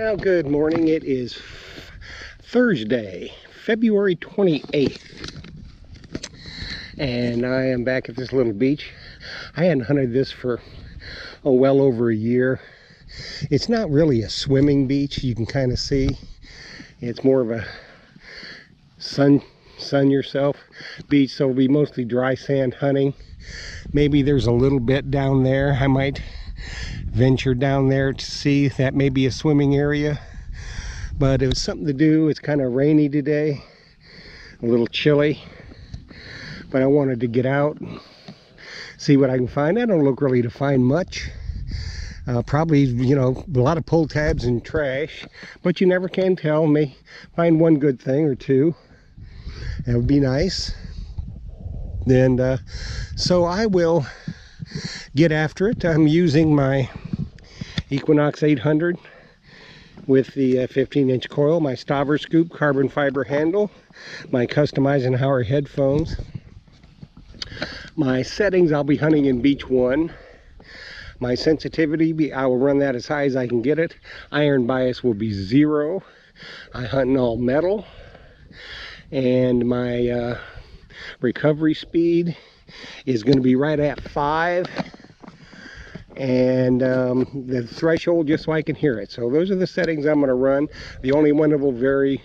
Well, good morning. It is Thursday, February 28th, and I am back at this little beach. I hadn't hunted this for well over a year. It's not really a swimming beach, you can kind of see. It's more of a sun yourself beach, so it'll be mostly dry sand hunting. Maybe there's a little bit down there. I might venture down there to see if that may be a swimming area, but it was something to do. It's kind of rainy today, a little chilly, but I wanted to get out and see what I can find. I don't look really to find much. Probably, you know, a lot of pull tabs and trash, but you never can tell. May find one good thing or two. That would be nice. And so I will get after it. I'm using my Equinox 800 with the 15-inch coil, my Staver scoop carbon fiber handle, my custom Eisenhower headphones. My settings, I'll be hunting in beach 1. My sensitivity, I will run that as high as I can get it. Iron bias will be 0. I hunt in all metal. And my recovery speed is going to be right at 5. And the threshold, just so I can hear it. So those are the settings I'm going to run. The only one that will vary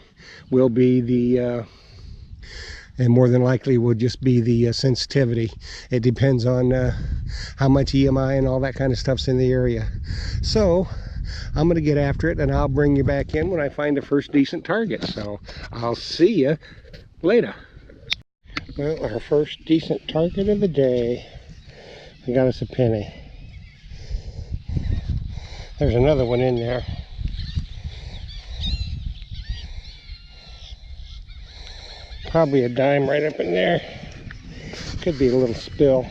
will be the and more than likely will just be the sensitivity. It depends on how much EMI and all that kind of stuff's in the area. So I'm going to get after it, and I'll bring you back in when I find the first decent target. So I'll see you later. Well, our first decent target of the day. We got us a penny. There's another one in there. Probably a dime right up in there. Could be a little spill.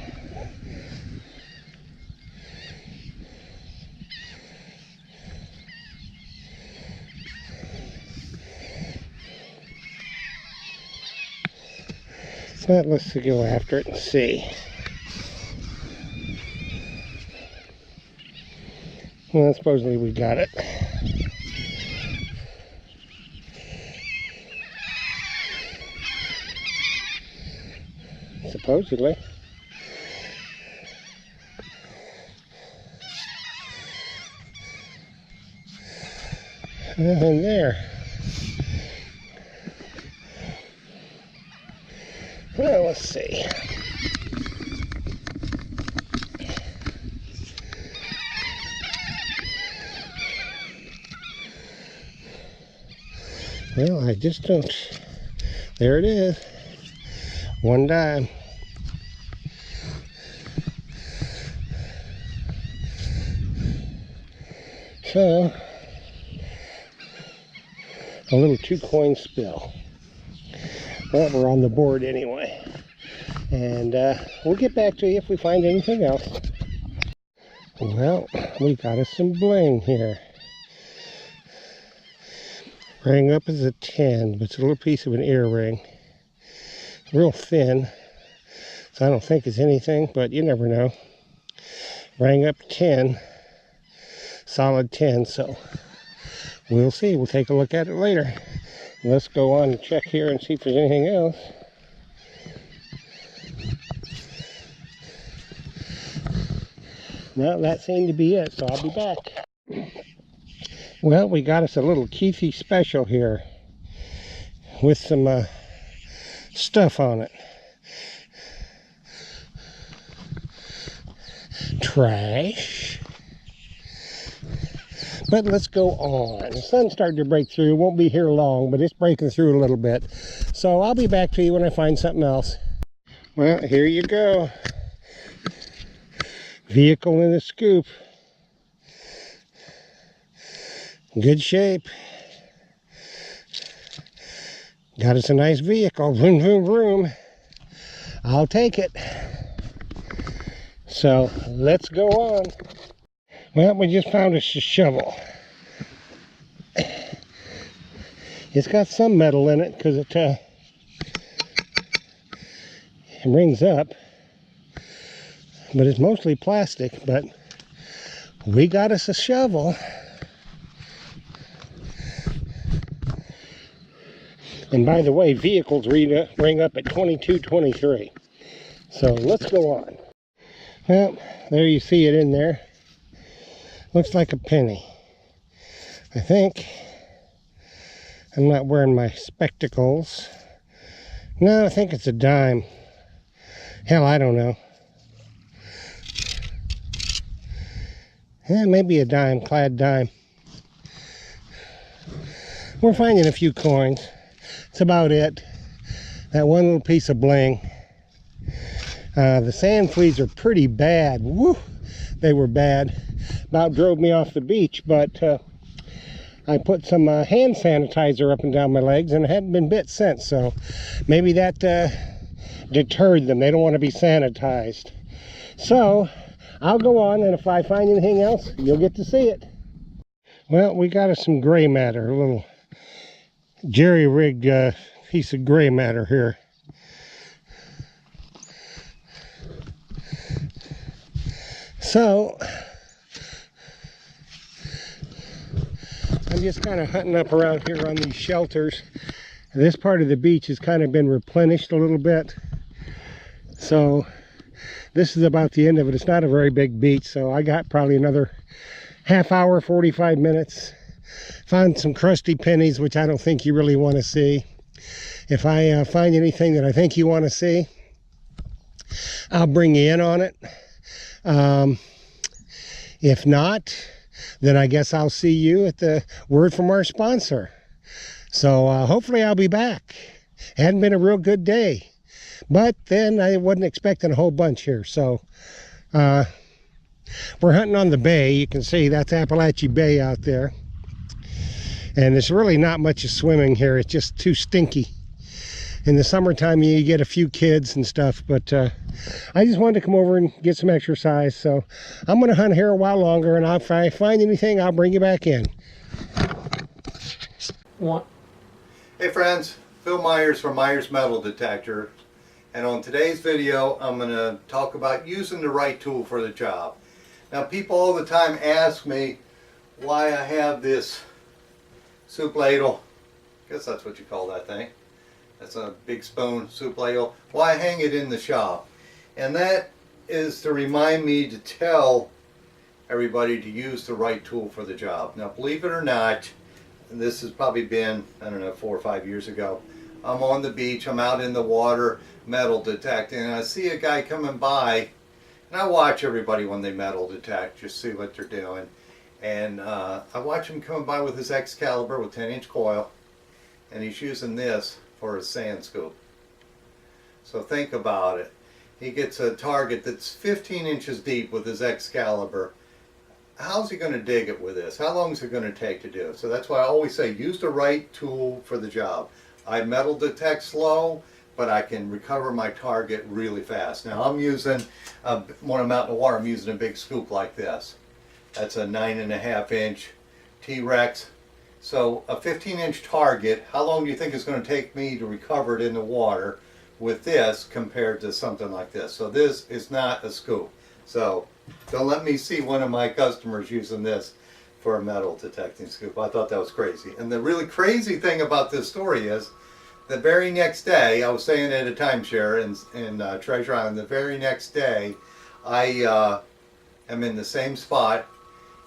But let's go after it and see. Well, supposedly we got it. Supposedly. Nothing there. Well, let's see. Well, I just don't. There it is. One dime. So, a little 2-coin spill. Well, we're on the board anyway. And we'll get back to you if we find anything else. Well, we got us some bling here. Rang up as a 10, but it's a little piece of an earring. Real thin, so I don't think it's anything, but you never know. Rang up 10, solid 10, so we'll see. We'll take a look at it later. Let's go on and check here and see if there's anything else. No, that seemed to be it, so I'll be back. Well, we got us a little Keithy special here with some stuff on it. Trash. But let's go on. The sun's starting to break through. Won't be here long, but it's breaking through a little bit. So I'll be back to you when I find something else. Well, here you go. Vehicle in the scoop. Good shape. Got us a nice vehicle. Vroom, vroom, vroom. I'll take it. So let's go on. Well, we just found us a shovel. It's got some metal in it because it rings up, but it's mostly plastic. But we got us a shovel. And by the way, vehicles ring up at 22.23. So let's go on. Well, there you see it in there. Looks like a penny. I think. I'm not wearing my spectacles. No, I think it's a dime. Hell, I don't know. Maybe a dime, clad dime. We're finding a few coins. That's about it. That one little piece of bling. The sand fleas are pretty bad. Woo! They were bad. About drove me off the beach, but I put some hand sanitizer up and down my legs and I hadn't been bit since, so maybe that deterred them. They don't want to be sanitized. So I'll go on, and if I find anything else, you'll get to see it. Well, we got us some gray matter, a little jerry-rigged piece of gray matter here. So I'm just kind of hunting up around here on these shelters. This part of the beach has kind of been replenished a little bit. So this is about the end of it. It's not a very big beach, so I got probably another half hour, 45 minutes. Found some crusty pennies, which I don't think you really want to see. If I find anything that I think you want to see, I'll bring you in on it. If not, then I guess I'll see you at the word from our sponsor. So hopefully I'll be back. Hadn't been a real good day, but then I wasn't expecting a whole bunch here. So we're hunting on the bay. You can see that's Appalachia Bay out there. And there's really not much of swimming here. It's just too stinky. In the summertime, you get a few kids and stuff, but I just wanted to come over and get some exercise. So I'm going to hunt here a while longer, and if I find anything, I'll bring you back in. Hey friends, Phil Myers from Myers Metal Detector, and on today's video I'm going to talk about using the right tool for the job. Now people all the time ask me why I have this soup ladle, I guess that's what you call that thing. That's a big spoon soup ladle. Why I hang it in the shop. And that is to remind me to tell everybody to use the right tool for the job. Now believe it or not, this has probably been, I don't know, 4 or 5 years ago. I'm on the beach, I'm out in the water metal detecting, and I see a guy coming by, and I watch everybody when they metal detect, just see what they're doing. And I watch him coming by with his Excalibur with 10-inch coil, and he's using this for a sand scoop. So think about it. He gets a target that's 15 inches deep with his Excalibur. How's he going to dig it with this? How long is it going to take to do it? So that's why I always say use the right tool for the job. I metal detect slow, but I can recover my target really fast. Now I'm using, when I'm out in the water, I'm using a big scoop like this. That's a 9.5-inch T-Rex. So a 15-inch target, how long do you think it's going to take me to recover it in the water with this compared to something like this? So this is not a scoop. So don't let me see one of my customers using this for a metal detecting scoop. I thought that was crazy. And the really crazy thing about this story is the very next day, I was staying at a timeshare in Treasure Island. The very next day, I am in the same spot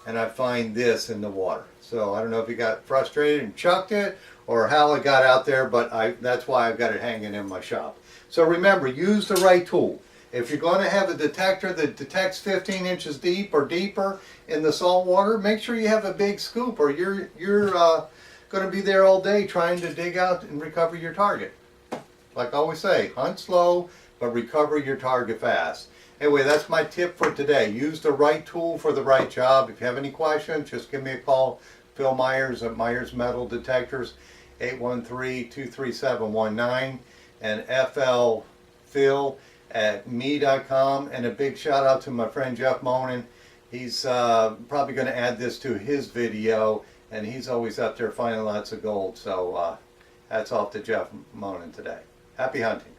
and I find this in the water. So I don't know if he got frustrated and chucked it or how it got out there, but that's why I've got it hanging in my shop. So remember, use the right tool. If you're going to have a detector that detects 15 inches deep or deeper in the salt water, make sure you have a big scoop, or you're going to be there all day trying to dig out and recover your target. Like I always say, hunt slow, but recover your target fast. Anyway, that's my tip for today. Use the right tool for the right job. If you have any questions, just give me a call. Phil Myers at Myers Metal Detectors, 813-237-19, and FLPhil at me.com. And a big shout out to my friend Jeff Monin. He's probably going to add this to his video, and he's always up there finding lots of gold. So hats off to Jeff Monin today. Happy hunting.